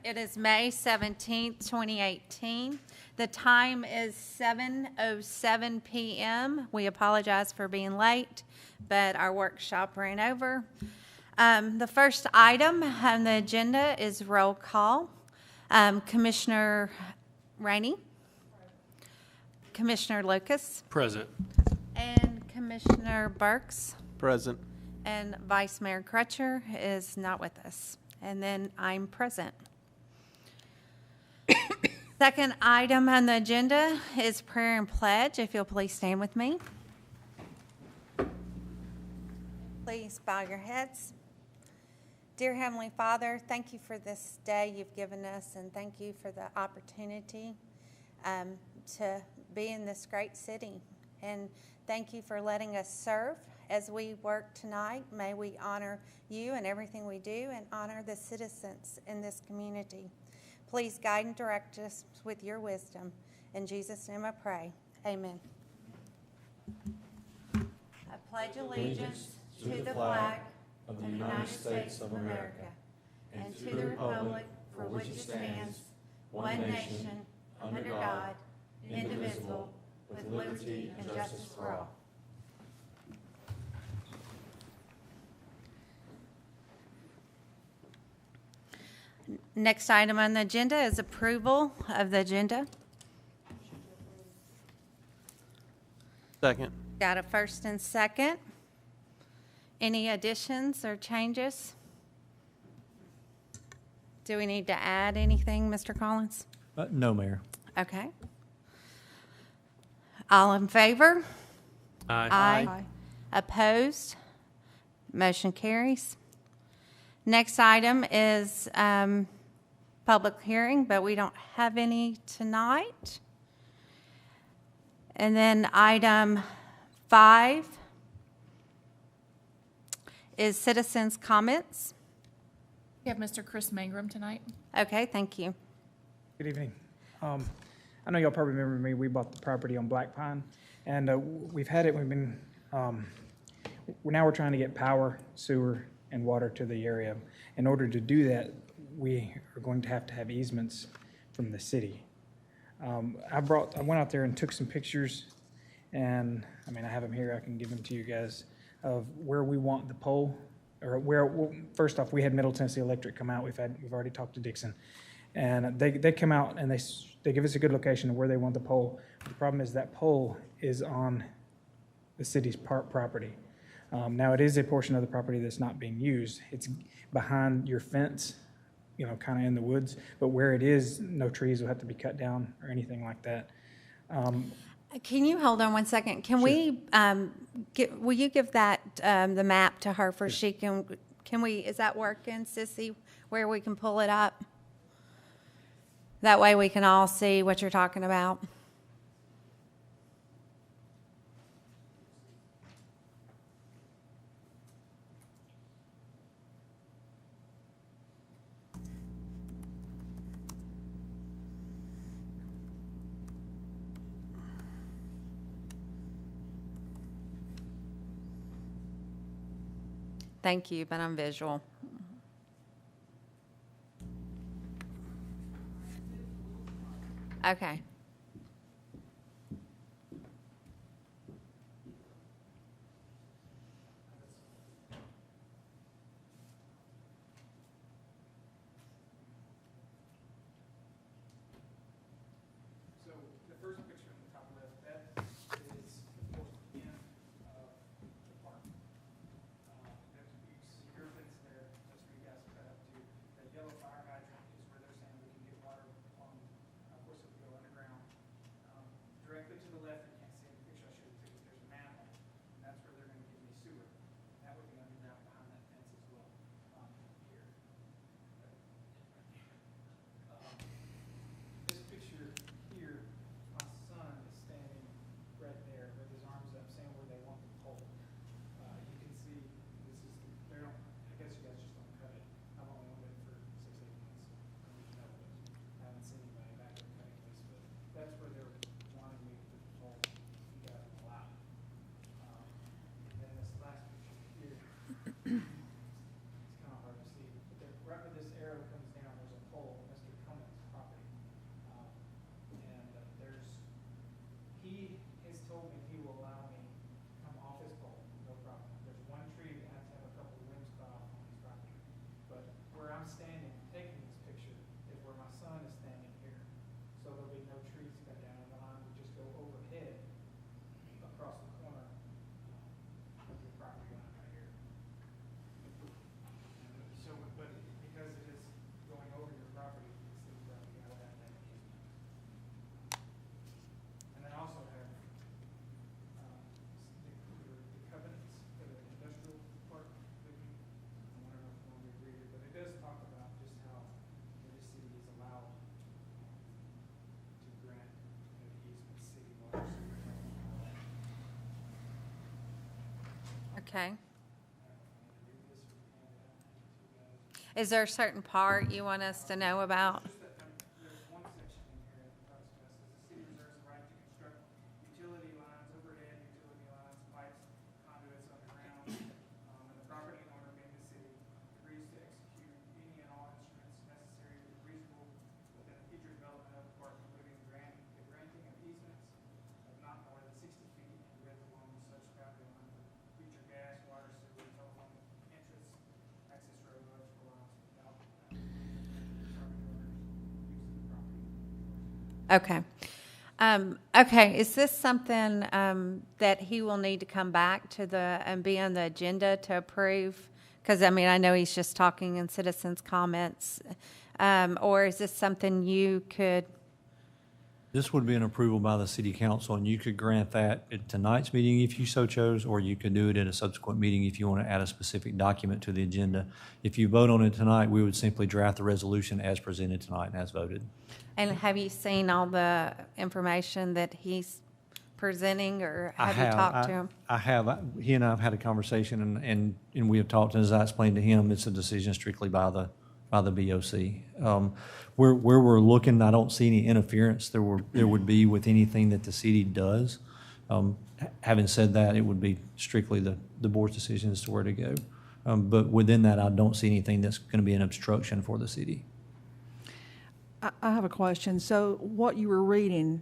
It is May 17th, 2018. The time is 7:07 p.m. We apologize for being late, but our workshop ran over. The first item on the agenda is roll call. Commissioner Rainey, Commissioner Lucas, Present. and Commissioner Burks, Present. and Vice Mayor Crutcher is not with us. And then I'm present. Second item on the agenda is prayer and pledge. If you'll please stand with me. Please bow your heads. Dear Heavenly Father, thank you for this day you've given us, and thank you for the opportunity to be in this great city. And thank you for letting us serve as we work tonight. May we honor you in everything we do and honor the citizens in this community. Please guide and direct us with your wisdom. In Jesus' name I pray. Amen. I pledge allegiance to the flag of the United States of America and to the republic for which it stands, one nation, under God, indivisible, with liberty and justice for all. Next item on the agenda is approval of the agenda. Second. Got a first and second. Any additions or changes? Do we need to add anything, Mr. Collins? No, Mayor. Okay. All in favor? Aye. Opposed? Motion carries. Next item is public hearing, but we don't have any tonight. And then item 5 is citizens' comments. We have Mr. Chris Mangrum tonight. Okay, thank you. Good evening. I know y'all probably remember me. We bought the property on Black Pine, and we've had it. We've been now we're trying to get power, sewer, and water to the area. In order to do that, we are going to have easements from the city. I went out there and took some pictures, and I mean I have them here. I can give them to you guys of where we want the pole, or where. Well, first off, we had Middle Tennessee Electric come out. We've already talked to Dixon. And they come out and they give us a good location of where they want the pole. The problem is that pole is on the city's property. Now, it is a portion of the property that's not being used. It's behind your fence, you know, kind of in the woods. But where it is, no trees will have to be cut down or anything like that. Can you hold on one second? Can we, will you give that, the map to her for she can we, is that working, Sissy, where we can pull it up? That way we can all see what you're talking about. Thank you, but I'm visual. Okay. So the first picture on the top left, that is the north end of the park. There's your fence there, just for you guys to cut up to. The yellow fire hydrant is where they're saying we can get water on, of course, if we go underground. Okay. Is there a certain part you want us to know about? There's one section in here that talks about, says the city reserves the right to construct utility lines, overhead utility lines, pipes, conduits underground, and the property owner being the city agrees to execute any and all instruments necessary and reasonable within the future development of the park, including the granting of easements of not more than 60 feet in width along such property line for future gas, water, sewer, telephone, entrance, access road, electrical lines without property owners' use of the property. Okay. Okay, is this something that he will need to come back to and be on the agenda to approve? Because, I mean, I know he's just talking in citizens' comments. Or is this something you could, This would be an approval by the city council, and you could grant that at tonight's meeting if you so chose, or you could do it at a subsequent meeting if you want to add a specific document to the agenda. If you vote on it tonight, we would simply draft the resolution as presented tonight and as voted. and have you seen all the information that he's presenting, or have you talked to him? I have. He and I have had a conversation, and we have talked, and as I explained to him, it's a decision strictly by the BOC. Where we're looking, I don't see any interference there would be with anything that the city does. Having said that, it would be strictly the board's decision as to where to go. But within that, I don't see anything that's going to be an obstruction for the city. I have a question. So what you were reading,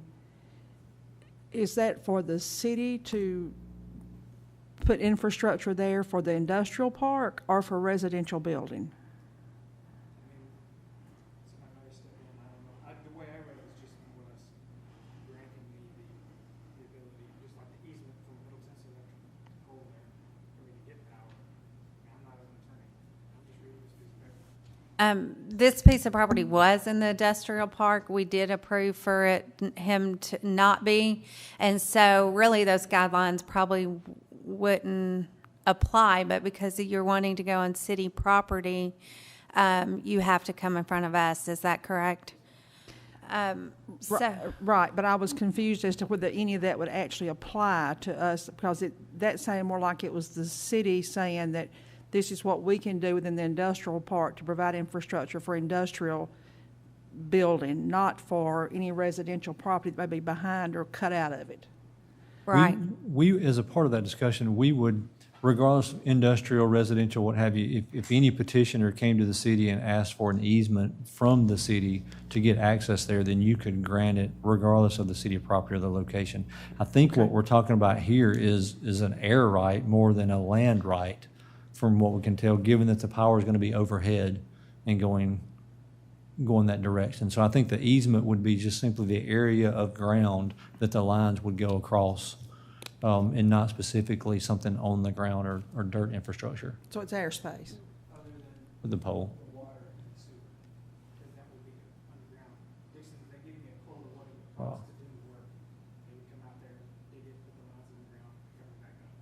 is that for the city to put infrastructure there for the industrial park or for residential building? Somebody might have stepped in, I don't know. The way I read it was just more or less granting me the ability, just like the easement for Middle Tennessee Electric pole there, for me to get power. I'm not an attorney. I'm just reading this piece of paper. This piece of property was in the industrial park. We did approve for him to not be. And so really those guidelines probably wouldn't apply, but because you're wanting to go on city property, you have to come in front of us. Is that correct? Right, but I was confused as to whether any of that would actually apply to us, because that sounded more like it was the city saying that this is what we can do within the industrial park to provide infrastructure for industrial building, not for any residential property that may be behind or cut out of it. Right. We, as a part of that discussion, we would, regardless of industrial, residential, what have you, if any petitioner came to the city and asked for an easement from the city to get access there, then you could grant it regardless of the city property or the location. I think what we're talking about here is an air right more than a land right, from what we can tell, given that the power is going to be overhead and going that direction. So I think the easement would be just simply the area of ground that the lines would go across, and not specifically something on the ground or dirt infrastructure So it's airspace. with the pole. The water and the sewer, because that would be underground. Dixon, they give me a quote of what it would Wow. cost to do the work. They would come out there, they did put the lines in the ground, cover it back up.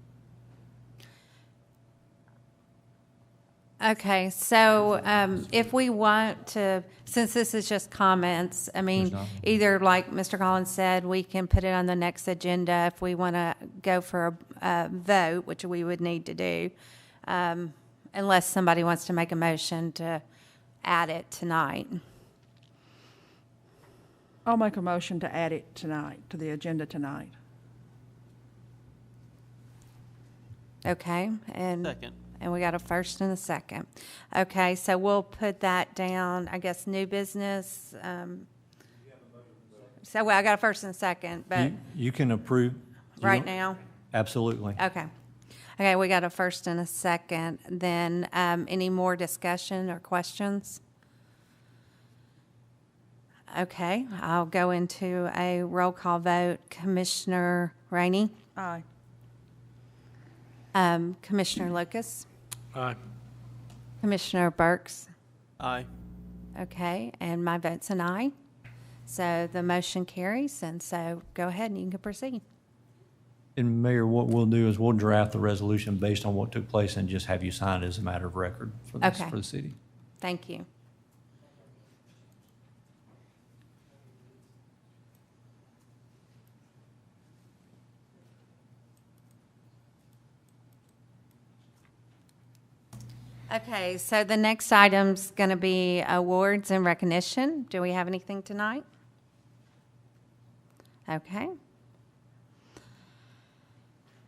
Okay, so if we want to, since this is just comments, I mean, There's not. either like Mr. Collins said, we can put it on the next agenda if we want to go for a vote, which we would need to do, unless somebody wants to make a motion to add it tonight. I'll make a motion to add it tonight, to the agenda tonight. Okay, and. Second. And we got a first and a second. Okay, so we'll put that down, I guess, new business. So, well, I got a first and a second, but You can approve. right now? Absolutely. Okay. Okay, we got a first and a second. Then, any more discussion or questions? Okay, I'll go into a roll call vote. Commissioner Rainey? Aye. Commissioner Lucas? Aye. Commissioner Burks? Aye. Okay, and my vote's an aye. So the motion carries, and so go ahead and you can proceed. And Mayor, what we'll do is we'll draft the resolution based on what took place and just have you sign it as a matter of record for this, Okay. for the city. Thank you. Okay, so the next item's going to be awards and recognition. Do we have anything tonight? Okay.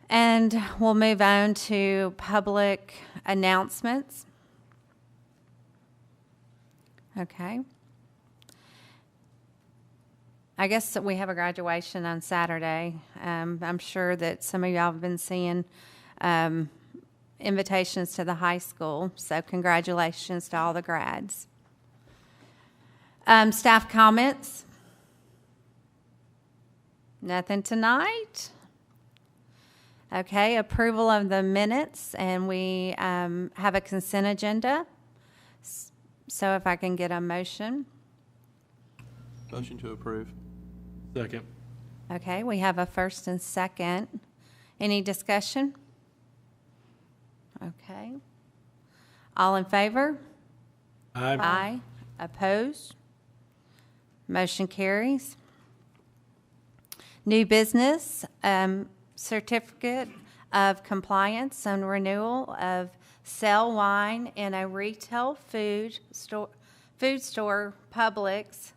And we'll move on to public announcements. Okay. I guess that we have a graduation on Saturday. I'm sure that some of y'all have been seeing invitations to the high school, so congratulations to all the grads. Staff comments? Nothing tonight? Okay, approval of the minutes, and we have a consent agenda. So if I can get a motion. Motion to approve. Second. Okay, we have a first and second. Any discussion? Okay. All in favor? Aye. Aye. Opposed? Motion carries. New business, certificate of compliance and renewal of sell wine in a retail food store, Publix,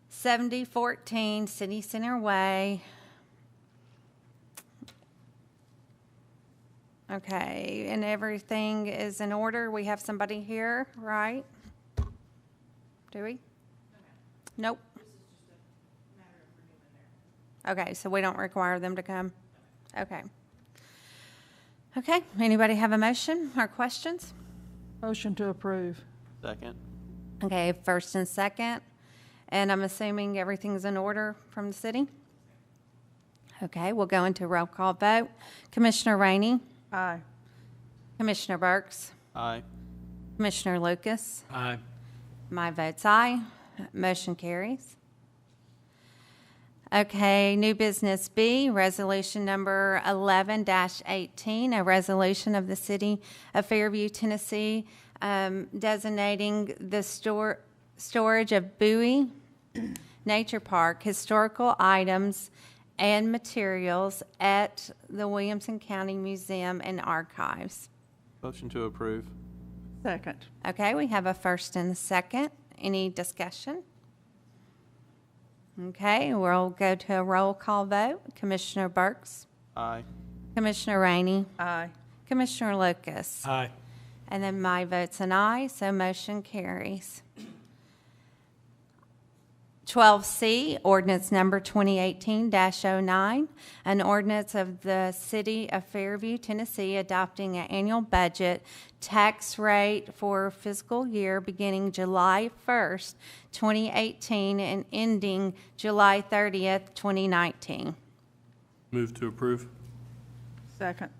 7014 City Center Way. Okay, and everything is in order. We have somebody here, right? Do we? Nope. Okay, so we don't require them to come? Okay. Okay, anybody have a motion or questions? Motion to approve. Second. Okay, first and second, and I'm assuming everything's in order from the city? Okay, we'll go into roll call vote. Commissioner Rainey? Aye. Commissioner Burks? Aye. Commissioner Lucas? Aye. My vote's aye. Motion carries. Okay, new business B, resolution number 11-18, a resolution of the City of Fairview, Tennessee, designating the storage of Bowie Nature Park historical items and materials at the Williamson County Museum and Archives. Motion to approve. Second. Okay, we have a first and a second. Any discussion? Okay, we'll go to a roll call vote. Commissioner Burks? Aye. Commissioner Rainey? Aye. Commissioner Lucas? Aye. And then my vote's an aye, so motion carries. 12C, ordinance number 2018-09, an ordinance of the City of Fairview, Tennessee, adopting an annual budget tax rate for fiscal year beginning July 1st, 2018, and ending July 30th, 2019. Move to approve. Second.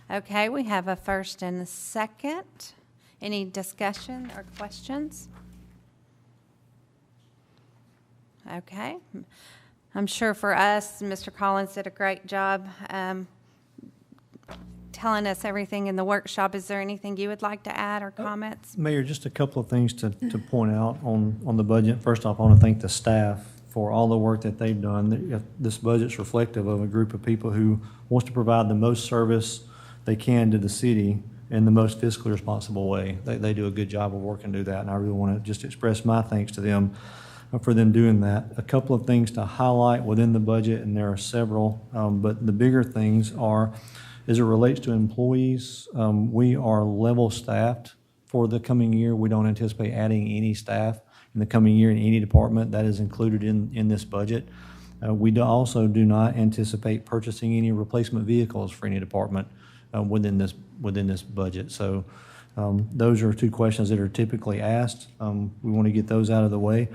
Okay, we have a first and a second. Any discussion or questions? Okay. I'm sure for us, Mr. Collins did a great job telling us everything in the workshop. Is there anything you would like to add or comments? Mayor, just a couple of things to point out on the budget. First off, I want to thank the staff for all the work that they've done. This budget's reflective of a group of people who wants to provide the most service they can to the city in the most fiscally responsible way. They do a good job of working to do that, and I really want to just express my thanks to them for them doing that. A couple of things to highlight within the budget, and there are several, but the bigger things are, as it relates to employees, we are level staffed for the coming year. We don't anticipate adding any staff in the coming year in any department. That is included in this budget. We also do not anticipate purchasing any replacement vehicles for any department within this budget. So those are two questions that are typically asked. We want to get those out of the way.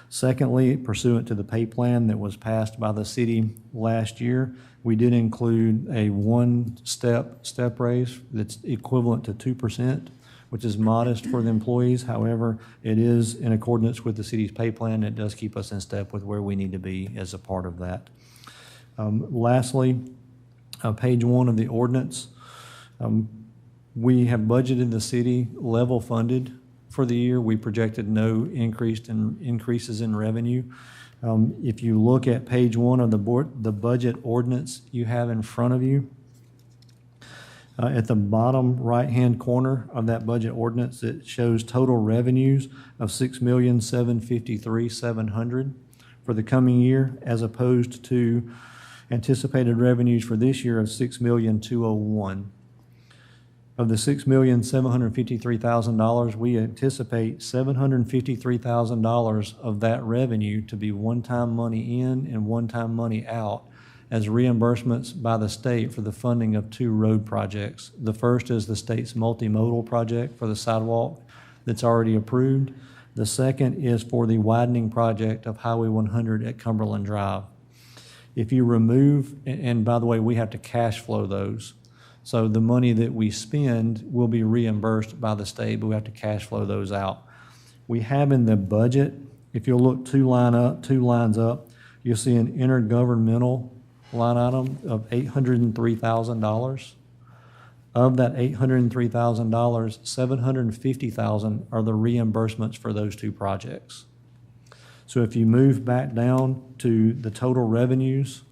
Secondly, pursuant to the pay plan that was passed by the city last year, we did include a step raise that's equivalent to 2%, which is modest for the employees. However, it is in accordance with the city's pay plan. It does keep us in step with where we need to be as a part of that. Lastly, page 1 of the ordinance, we have budgeted the city level funded for the year. We projected no increases in revenue. If you look at page 1 of the budget ordinance you have in front of you, At the bottom right-hand corner of that budget ordinance, it shows total revenues of $6,753,700 for the coming year, as opposed to anticipated revenues for this year of $6,201,000. Of the $6,753,000, we anticipate $753,000 of that revenue to be one-time money in and one-time money out as reimbursements by the state for the funding of 2 road projects. The first is the state's multimodal project for the sidewalk that's already approved. The second is for the widening project of Highway 100 at Cumberland Drive. If you remove, and by the way, we have to cash flow those. So the money that we spend will be reimbursed by the state, but we have to cash flow those out. We have in the budget, if you'll look 2 lines up, you'll see an intergovernmental line item of $803,000. Of that $803,000, $750,000 are the reimbursements for those 2 projects. So if you move back down to the total revenues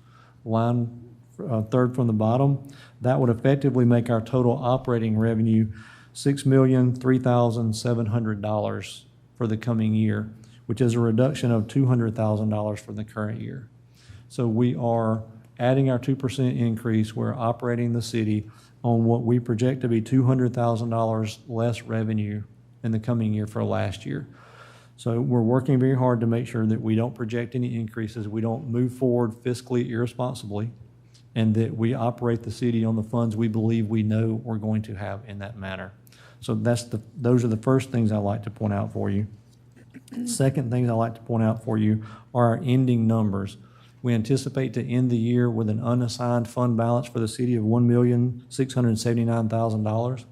line, third from the bottom, that would effectively make our total operating revenue $6,003,700 for the coming year, which is a reduction of $200,000 from the current year. So we are adding our 2% increase. We're operating the city on what we project to be $200,000 less revenue in the coming year for last year. So we're working very hard to make sure that we don't project any increases, we don't move forward fiscally irresponsibly, and that we operate the city on the funds we believe we know we're going to have in that manner. So those are the first things I like to point out for you. Second things I like to point out for you are our ending numbers. We anticipate to end the year with an unassigned fund balance for the city of $1,679,000,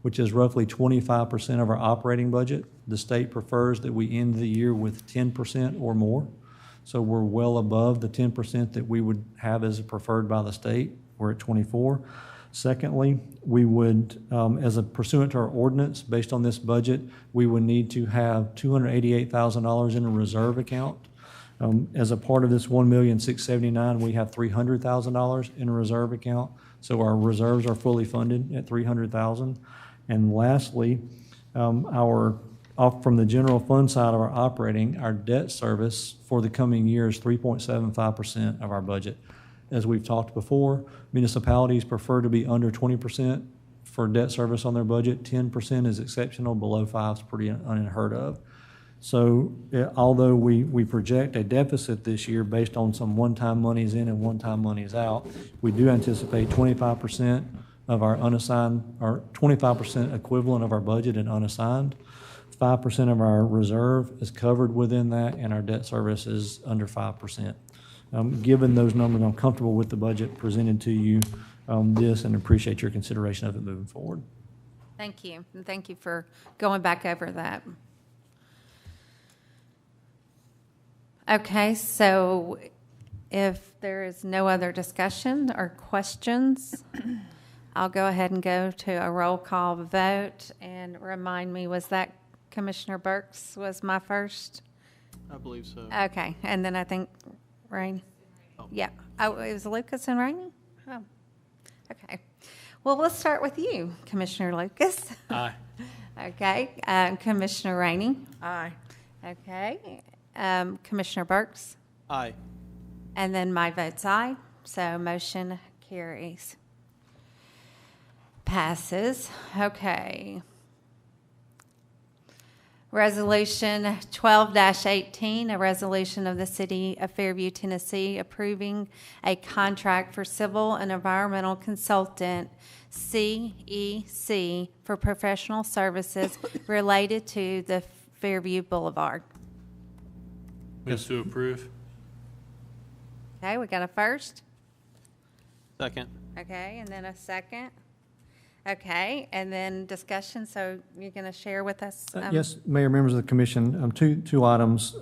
which is roughly 25% of our operating budget. The state prefers that we end the year with 10% or more. So we're well above the 10% that we would have as preferred by the state. We're at 24. Secondly, we would, as a pursuant to our ordinance, based on this budget, we would need to have $288,000 in a reserve account. As a part of this $1,679,000, we have $300,000 in a reserve account. So our reserves are fully funded at $300,000. And lastly, off from the general fund side of our operating, our debt service for the coming year is 3.75% of our budget. As we've talked before, municipalities prefer to be under 20% for debt service on their budget. 10% is exceptional, below 5 is pretty unheard of. So although we project a deficit this year based on some one-time monies in and one-time monies out, we do anticipate 25% of our unassigned, or 25% equivalent of our budget in unassigned. 5% of our reserve is covered within that, and our debt service is under 5%. Given those numbers, I'm comfortable with the budget presented to you this, and appreciate your consideration of it moving forward. Thank you, and thank you for going back over that. Okay, so if there is no other discussion or questions, I'll go ahead and go to a roll call vote. And remind me, was that Commissioner Burks was my first? I believe so. Okay, and then I think Rainey? Oh. Yeah, oh, it was Lucas and Rainey? Oh, okay. Well, we'll start with you, Commissioner Lucas. Aye. Okay, Commissioner Rainey? Aye. Okay, Commissioner Burks? Aye. And then my vote's aye, so motion carries. Passes. Okay. Resolution 12-18, a resolution of the City of Fairview, Tennessee, approving a contract for civil and environmental consultant, CEC, for professional services related to the Fairview Boulevard. Move to approve. Okay, we got a first? Second. Okay, and then a second? Okay, and then discussion, so you're going to share with us? Yes, Mayor, members of the commission, two items.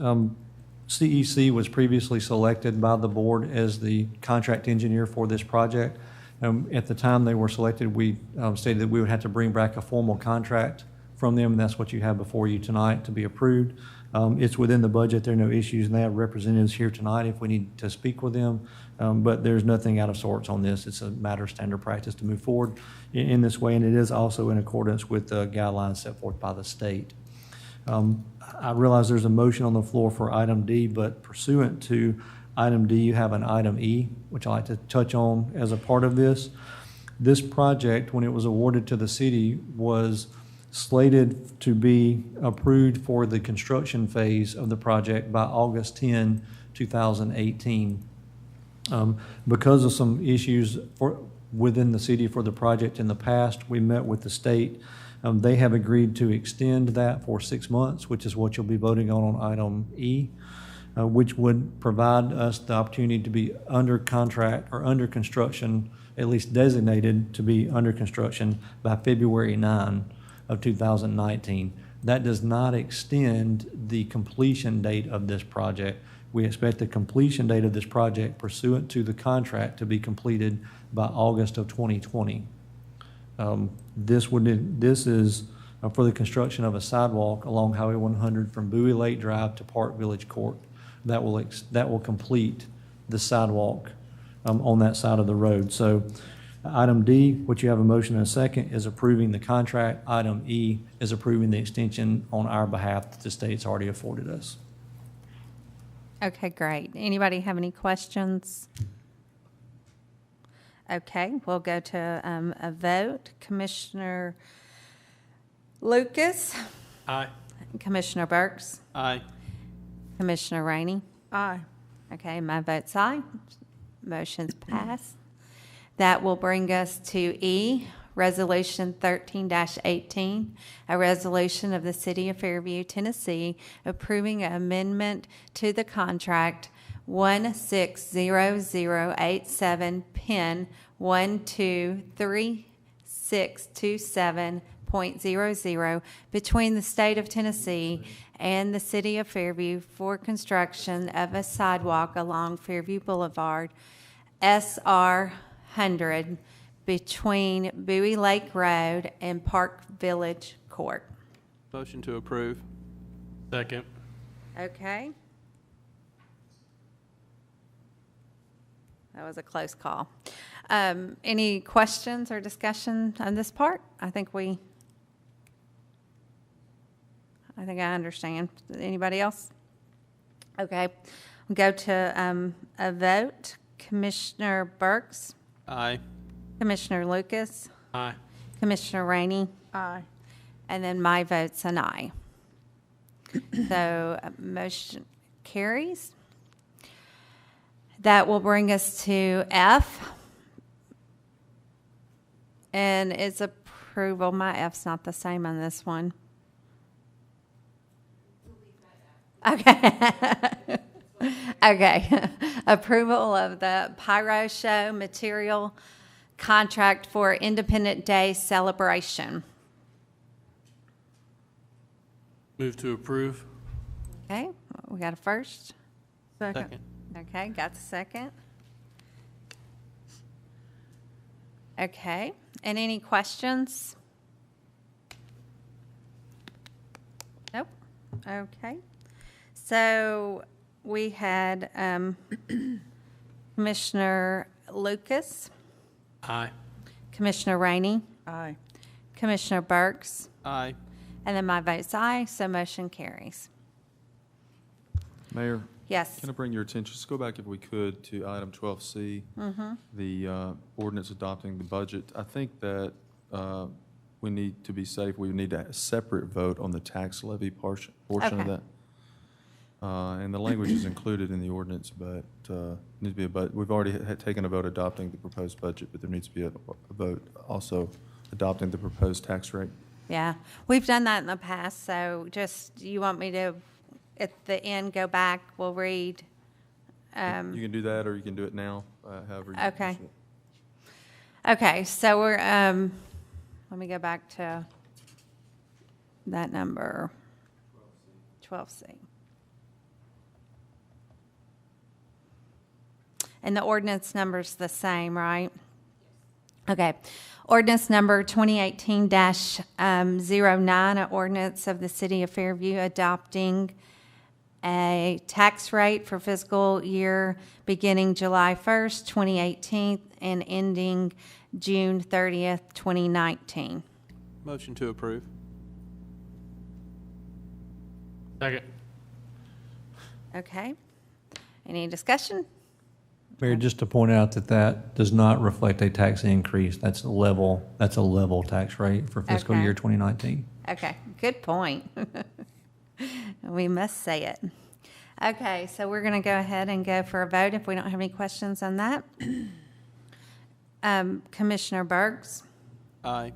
CEC was previously selected by the board as the contract engineer for this project. At the time they were selected, we stated that we would have to bring back a formal contract from them, and that's what you have before you tonight to be approved. It's within the budget. There are no issues, and they have representatives here tonight if we need to speak with them. But there's nothing out of sorts on this. It's a matter of standard practice to move forward in this way, and it is also in accordance with the guidelines set forth by the state. I realize there's a motion on the floor for item D, but pursuant to item D, you have an item E, which I'd like to touch on as a part of this. This project, when it was awarded to the city, was slated to be approved for the construction phase of the project by August 10, 2018. Because of some issues within the city for the project in the past, we met with the state. They have agreed to extend that for 6 months, which is what you'll be voting on item E, which would provide us the opportunity to be under contract or under construction, at least designated to be under construction by February 9 of 2019. That does not extend the completion date of this project. We expect the completion date of this project pursuant to the contract to be completed by August of 2020. This is for the construction of a sidewalk along Highway 100 from Bowie Lake Drive to Park Village Court. That will complete the sidewalk on that side of the road. So item D, which you have a motion and a second, is approving the contract. Item E is approving the extension on our behalf that the state's already afforded us. Okay, great. Anybody have any questions? Okay, we'll go to a vote. Commissioner Lucas, Aye. Commissioner Burks, Aye. Commissioner Rainey. Aye. Okay, my vote's aye. Motion's passed. That will bring us to E, Resolution 13-18, a resolution of the City of Fairview, Tennessee, approving an amendment to the contract 160087 PIN 123627.00 between the State of Tennessee and the City of Fairview for construction of a sidewalk along Fairview Boulevard, SR 100, between Bowie Lake Road and Park Village Court. Motion to approve. Second. Okay. That was a close call. Any questions or discussion on this part? I think I understand. Anybody else? Okay. We'll go to a vote. Commissioner Burks, Aye. Commissioner Lucas, Aye. Commissioner Rainey, Aye. and then my vote's an aye. So motion carries. That will bring us to F. And it's approval. My F's not the same on this one. Okay. Okay. Approval of the Pyro Show material contract for Independence Day celebration. Move to approve. Okay, we got a first. Second. Okay, got the second. Okay, and any questions? Nope. Okay. So we had Commissioner Lucas, Aye. Commissioner Rainey, Aye. Commissioner Burks, Aye. and then my vote's aye, so motion carries. Mayor, Yes. can I bring your attention, let's go back if we could to item 12C, the ordinance adopting the budget. I think that we need to be safe, we need a separate vote on the tax levy portion of Okay. that. And the language is included in the ordinance, but needs to be we've already taken a vote adopting the proposed budget, but there needs to be a vote also adopting the proposed tax rate. Yeah, we've done that in the past, so just, you want me to, at the end, go back, we'll read? You can do that, or you can do it now, however you Okay. wish it. Okay, so we're, let me go back to that number, 12C. And the ordinance number's the same, right? Okay. Ordinance number 2018-09, an ordinance of the City of Fairview adopting a tax rate for fiscal year beginning July 1st, 2018, and ending June 30th, 2019. Motion to approve. Second. Okay. Any discussion? Mayor, just to point out that that does not reflect a tax increase. That's a level tax rate for fiscal Okay. year 2019. Okay, good point. We must say it. Okay, so we're going to go ahead and go for a vote if we don't have any questions on that. Commissioner Burks, Aye.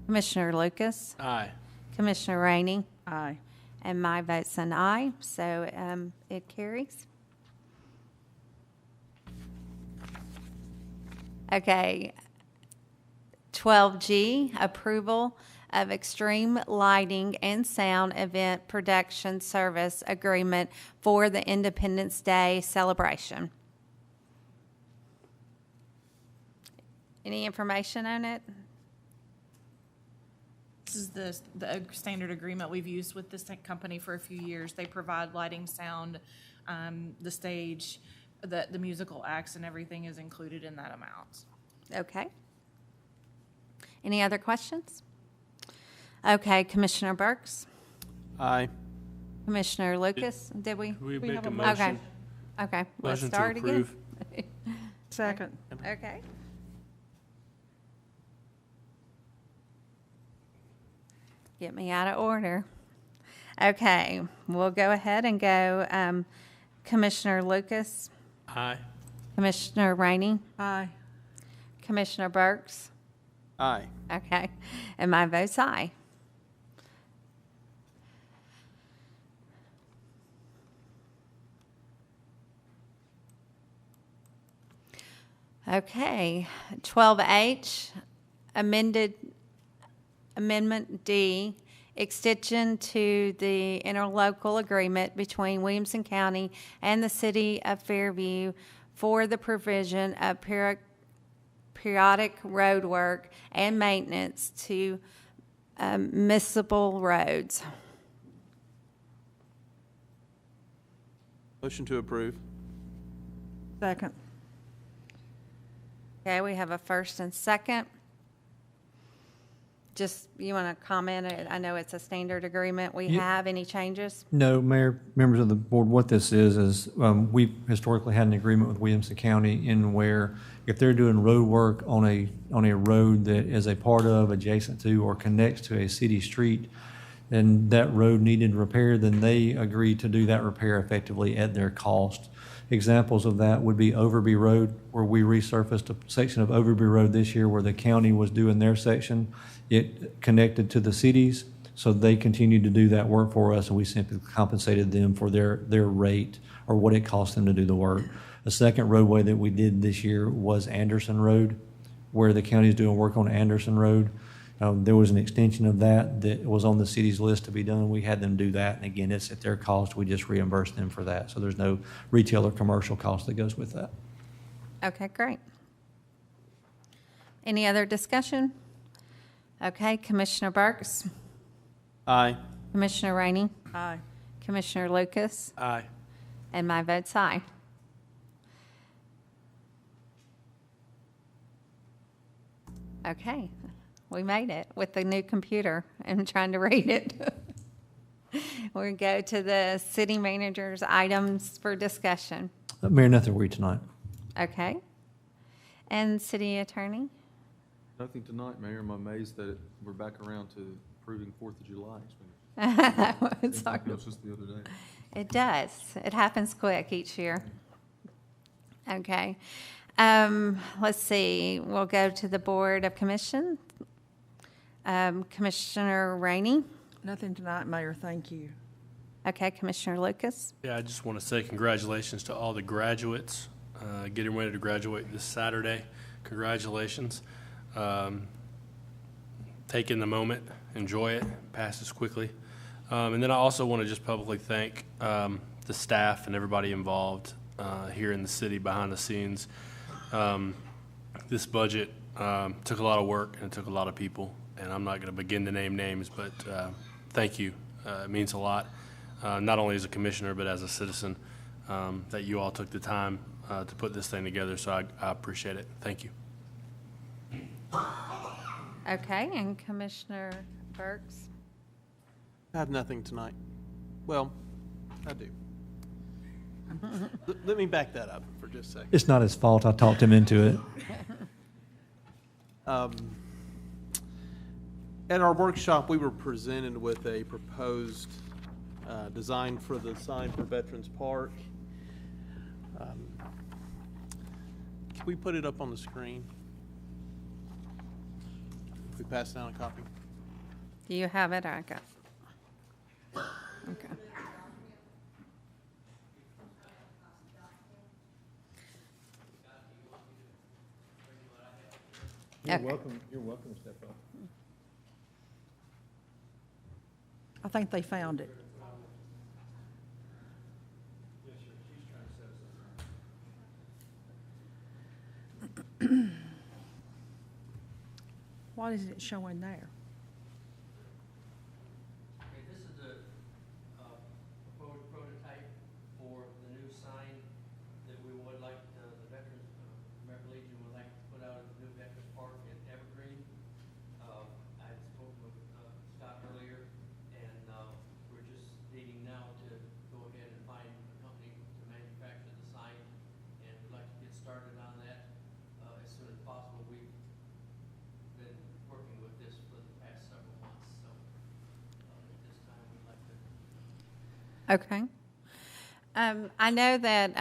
Commissioner Lucas, Aye. Commissioner Rainey, Aye. and my vote's an aye, so it carries. Okay. 12G, approval of extreme lighting and sound event production service agreement for the Independence Day celebration. Any information on it? This is the standard agreement we've used with this company for a few years. They provide lighting, sound, the stage, the musical acts, and everything is included in that amount. Okay. Any other questions? Okay, Commissioner Burks, Aye. Commissioner Lucas, did we? We We make have a a motion. Okay, let's Motion to start again. approve. Second. Okay. Get me out of order. Okay, we'll go ahead and go Commissioner Lucas, Aye. Commissioner Rainey, Aye. Commissioner Burks. Aye. Okay, and my vote's aye. Okay, 12H, Amendment D, extension to the interlocal agreement between Williamson County and the City of Fairview for the provision of periodic road work and maintenance to municipal roads. Motion to approve. Second. Okay, we have a first and second. Just, you want to comment? I know it's a standard agreement we Yeah. have. Any changes? No, Mayor, members of the board, what this is we've historically had an agreement with Williamson County in where if they're doing road work on a road that is a part of, adjacent to, or connects to a city street, and that road needed repair, then they agree to do that repair effectively at their cost. Examples of that would be Overby Road, where we resurfaced a section of Overby Road this year where the county was doing their section. It connected to the cities, so they continued to do that work for us, and we simply compensated them for their rate or what it cost them to do the work. The second roadway that we did this year was Anderson Road, where the county is doing work on Anderson Road. There was an extension of that was on the city's list to be done. We had them do that, and again, it's at their cost. We just reimburse them for that. So there's no retail or commercial cost that goes with that. Okay, great. Any other discussion? Okay, Commissioner Burks, Aye. Commissioner Rainey, Aye. Commissioner Lucas, Aye. and my vote's aye. Okay, we made it with the new computer. I'm trying to read it. We'll go to the city manager's items for discussion. Mayor, nothing for you tonight. Okay. And city attorney? Nothing tonight, Mayor. I'm amazed that we're back around to approving 4th of July. It's Seems like hard. it was just the other day. It does. It happens quick each year. Okay. Let's see. We'll go to the Board of Commission. Commissioner Rainey. Nothing tonight, Mayor, thank you. Okay, Commissioner Lucas. Yeah, I just want to say congratulations to all the graduates getting ready to graduate this Saturday. Congratulations. Take in the moment, enjoy it, passes quickly. And then I also want to just publicly thank the staff and everybody involved here in the city behind the scenes. This budget took a lot of work and it took a lot of people, and I'm not going to begin to name names, but thank you. It means a lot. not only as a commissioner, but as a citizen, that you all took the time to put this thing together, so I appreciate it. Thank you. Okay, and Commissioner Burks? I have nothing tonight. Well, I do. Let me back that up for just a second. It's not his fault. I talked him into it. At our workshop, we were presented with a proposed design for the sign for Veterans Park. Can we put it up on the screen? If we pass down a copy? Do you have it? I got. Okay. Okay. You're welcome to step up. I think they found it. What is it showing there? Okay, this is the proposed prototype for the new sign that we would like, the Veterans, American Legion would like to put out at the new Veterans Park at Evergreen. I had spoken with Scott earlier, and we're just needing now to go ahead and find a company to manufacture the sign, and we'd like to get started on that as soon as possible. We've been working with this for the past several months, so at this time, we'd like to. Okay. I know that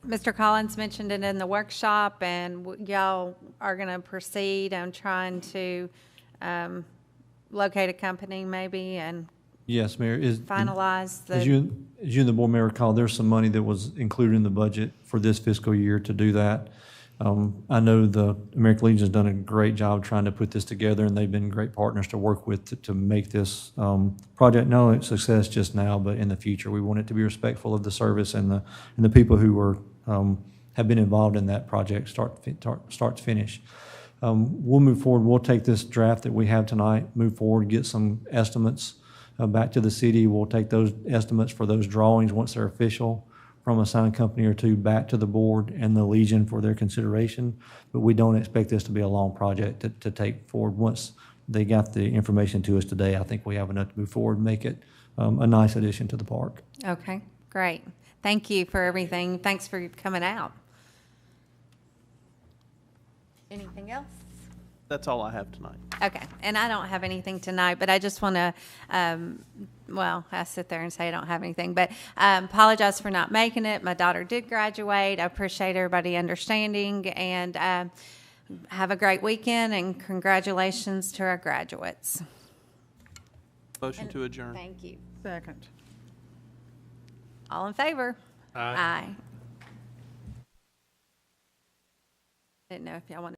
Mr. Collins mentioned it in the workshop, and y'all are going to proceed on trying to locate a company maybe and Yes, Mayor. finalize As the, you and the board may recall, there's some money that was included in the budget for this fiscal year to do that. I know the American Legion's done a great job trying to put this together, and they've been great partners to work with to make this project not only a success just now, but in the future. We want it to be respectful of the service and the people who are have been involved in that project start to finish. We'll move forward. We'll take this draft that we have tonight, move forward, get some estimates back to the city. We'll take those estimates for those drawings once they're official from a sign company or two back to the board and the Legion for their consideration. But we don't expect this to be a long project to take forward. Once they got the information to us today, I think we have enough to move forward and make it a nice addition to the park. okay, great. Thank you for everything. Thanks for coming out. Anything else? That's all I have tonight. Okay, and I don't have anything tonight, but I just want to, well, I sit there and say I don't have anything, but apologize for not making it. My daughter did graduate. I appreciate everybody understanding, and have a great weekend, and congratulations to our graduates. Motion to adjourn. Thank you. Second. All in favor? Aye. Didn't know if y'all wanted